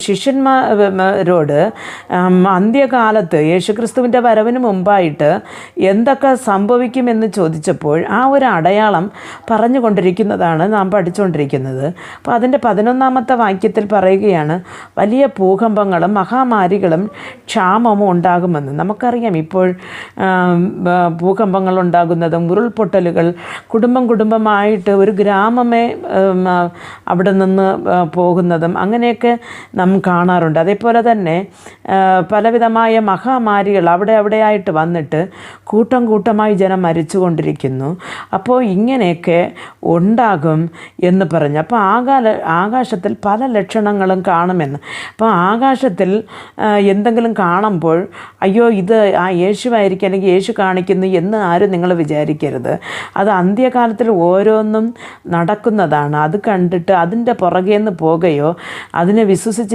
ശിഷ്യന്മാരോട് അന്ത്യകാലത്ത് യേശുക്രിസ്തുവിൻ്റെ വരവിന് മുമ്പായിട്ട് എന്തൊക്കെ സംഭവിക്കുമെന്ന് ചോദിച്ചപ്പോൾ ആ ഒരു അടയാളം പറഞ്ഞുകൊണ്ടിരിക്കുന്നതാണ് നാം പഠിച്ചുകൊണ്ടിരിക്കുന്നത്. അപ്പോൾ അതിൻ്റെ 11-ാമത്തെ വാക്യത്തിൽ പറയുകയാണ്, വലിയ ഭൂകമ്പങ്ങളും മഹാമാരികളും ക്ഷാമവും ഉണ്ടാകുമെന്ന്. നമുക്കറിയാം ഇപ്പോൾ ഭൂകമ്പങ്ങൾ ഉണ്ടാകുന്നതും ഉരുൾപൊട്ടലുകൾ കുടുംബമായിട്ട് ഒരു ഗ്രാമമേ അവിടെ നിന്ന് പോകുന്നതും അങ്ങനെയൊക്കെ നാം കാണാറുണ്ട്. അതേപോലെ തന്നെ പലവിധമായ മഹാമാരികൾ അവിടെയായിട്ട് വന്നിട്ട് കൂട്ടമായി ജനം മരിച്ചുകൊണ്ടിരിക്കുന്നു. അപ്പോൾ ഇങ്ങനെയൊക്കെ ഉണ്ടാകും എന്ന് പറഞ്ഞു. അപ്പോൾ ആകാശത്തിൽ പല ലക്ഷണങ്ങളും കാണുമെന്ന്. അപ്പോൾ ആകാശത്തിൽ എന്തെങ്കിലും കാണുമ്പോൾ അയ്യോ ഇത് ആ യേശുവായിരിക്കും അല്ലെങ്കിൽ യേശു കാണിക്കുന്നു എന്ന് ആരും നിങ്ങൾ വിചാരിക്കരുത്. അത് അന്ത്യകാലത്തിൽ ഓരോന്നും നടക്കുന്നതാണ്. അത് കണ്ടിട്ട് അതിൻ്റെ പുറകെ നിന്ന് പോകുകയോ അതിനെ വിശ്വസിച്ചിരിക്കുകയോ